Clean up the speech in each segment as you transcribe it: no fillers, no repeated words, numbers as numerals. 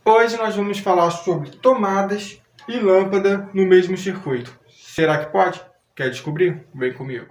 Hoje nós vamos falar sobre tomadas e lâmpada no mesmo circuito. Será que pode? Quer descobrir? Vem comigo.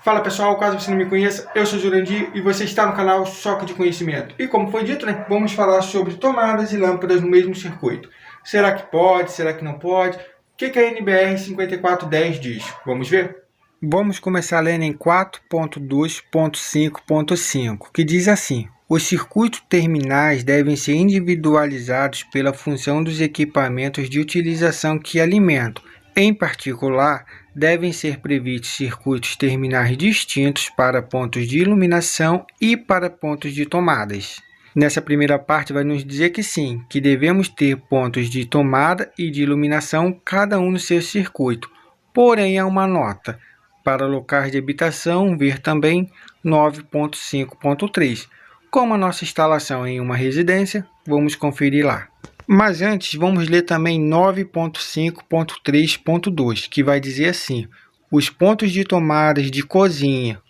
Fala pessoal, caso você não me conheça, eu sou Jurandir e você está no canal Choque de Conhecimento. E como foi dito, vamos falar sobre tomadas e lâmpadas no mesmo circuito. Será que pode? Será que não pode? O que a NBR 5410 diz? Vamos ver? Vamos começar lendo em 4.2.5.5, que diz assim: os circuitos terminais devem ser individualizados pela função dos equipamentos de utilização que alimentam. Em particular, devem ser previstos circuitos terminais distintos para pontos de iluminação e para pontos de tomadas. Nessa primeira parte vai nos dizer que sim, que devemos ter pontos de tomada e de iluminação, cada um no seu circuito. Porém, há uma nota. Para locais de habitação, ver também 9.5.3. Como a nossa instalação é em uma residência, vamos conferir lá. Mas antes, vamos ler também 9.5.3.2, que vai dizer assim: os pontos de tomadas de cozinha,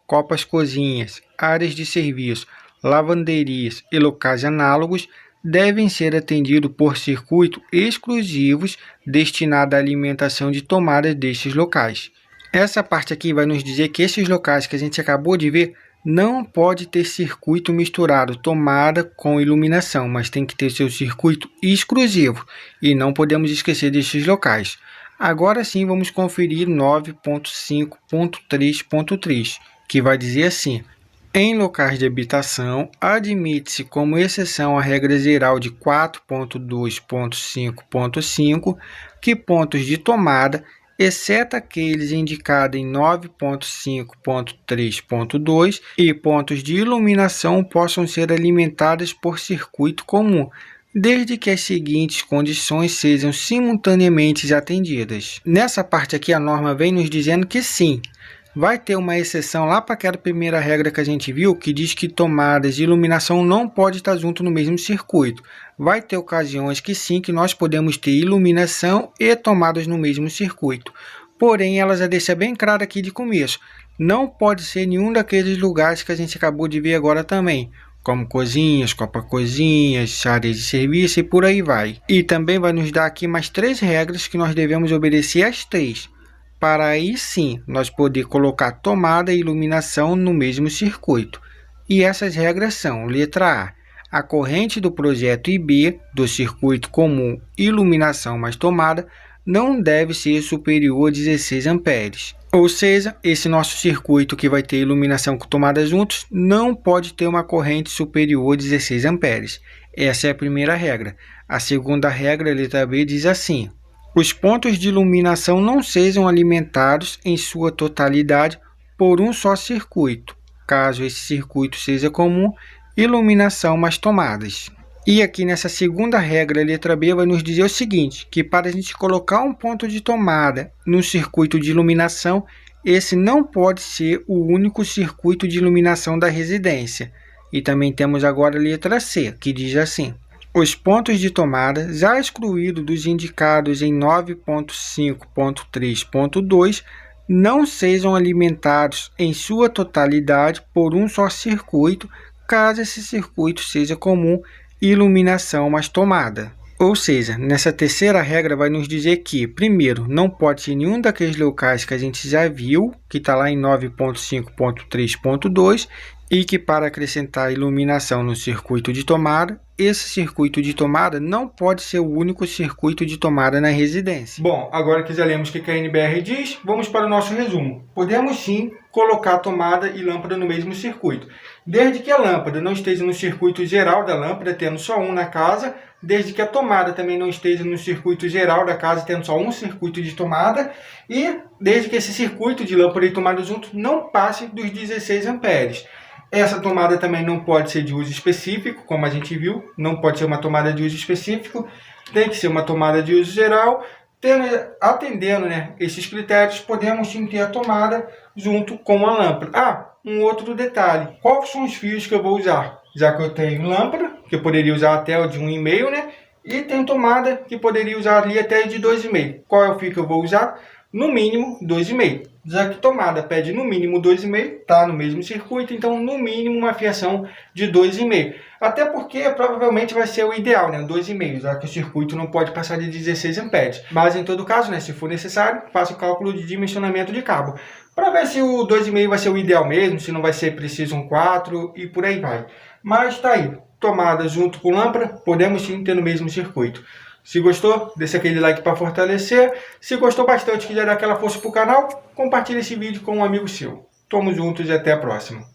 copas-cozinhas, áreas de serviço, lavanderias e locais análogos devem ser atendidos por circuitos exclusivos destinados à alimentação de tomadas destes locais. Essa parte aqui vai nos dizer que esses locais que a gente acabou de ver não pode ter circuito misturado, tomada com iluminação, mas tem que ter seu circuito exclusivo e não podemos esquecer desses locais. Agora sim vamos conferir 9.5.3.3, que vai dizer assim: em locais de habitação, admite-se como exceção à regra geral de 4.2.5.5 que pontos de tomada, exceto aqueles indicados em 9.5.3.2 e pontos de iluminação possam ser alimentados por circuito comum, desde que as seguintes condições sejam simultaneamente atendidas. Nessa parte aqui a norma vem nos dizendo que sim, vai ter uma exceção lá para aquela primeira regra que a gente viu, que diz que tomadas de iluminação não pode estar junto no mesmo circuito. Vai ter ocasiões que sim, que nós podemos ter iluminação e tomadas no mesmo circuito. Porém, ela já deixa bem claro aqui de começo: não pode ser nenhum daqueles lugares que a gente acabou de ver agora também, como cozinhas, copa-cozinhas, áreas de serviço e por aí vai. E também vai nos dar aqui mais 3 regras que nós devemos obedecer às 3. Para aí sim, nós poder colocar tomada e iluminação no mesmo circuito. E essas regras são: letra A, a corrente do projeto IB do circuito comum iluminação mais tomada não deve ser superior a 16 amperes. Ou seja, esse nosso circuito que vai ter iluminação com tomada juntos não pode ter uma corrente superior a 16 amperes. Essa é a primeira regra. A segunda regra, letra B, diz assim: os pontos de iluminação não sejam alimentados em sua totalidade por um só circuito, caso esse circuito seja comum, iluminação mais tomadas. E aqui nessa segunda regra, letra B, vai nos dizer o seguinte: que para a gente colocar um ponto de tomada no circuito de iluminação, esse não pode ser o único circuito de iluminação da residência. E também temos agora a letra C, que diz assim: os pontos de tomada, já excluídos dos indicados em 9.5.3.2, não sejam alimentados em sua totalidade por um só circuito, caso esse circuito seja comum, iluminação mais tomada. Ou seja, nessa terceira regra vai nos dizer que, primeiro, não pode ser nenhum daqueles locais que a gente já viu, que está lá em 9.5.3.2, e que para acrescentar iluminação no circuito de tomada, esse circuito de tomada não pode ser o único circuito de tomada na residência. Bom, agora que já lemos o que a NBR diz, vamos para o nosso resumo. Podemos sim colocar tomada e lâmpada no mesmo circuito, desde que a lâmpada não esteja no circuito geral da lâmpada, tendo só um na casa, desde que a tomada também não esteja no circuito geral da casa, tendo só um circuito de tomada, e desde que esse circuito de lâmpada e tomada juntos não passe dos 16 amperes. Essa tomada também não pode ser de uso específico, como a gente viu, não pode ser uma tomada de uso específico, tem que ser uma tomada de uso geral. Atendendo esses critérios, podemos sim ter a tomada junto com a lâmpada. Um outro detalhe: quais são os fios que eu vou usar? Já que eu tenho lâmpada, que eu poderia usar até o de 1,5, e tem tomada que poderia usar ali até de 2,5. Qual é o fio que eu vou usar? No mínimo 2,5. Já que tomada pede no mínimo 2,5, está no mesmo circuito, então no mínimo uma fiação de 2,5. Até porque provavelmente vai ser o ideal, né? 2,5, já que o circuito não pode passar de 16 amperes. Mas em todo caso, né, se for necessário, faça o cálculo de dimensionamento de cabo, para ver se o 2,5 vai ser o ideal mesmo, se não vai ser preciso um 4 e por aí vai. Mas tá aí, tomada junto com lâmpada, podemos sim ter no mesmo circuito. Se gostou, deixa aquele like para fortalecer. Se gostou bastante e quiser dar aquela força para o canal, compartilhe esse vídeo com um amigo seu. Tamo juntos e até a próxima.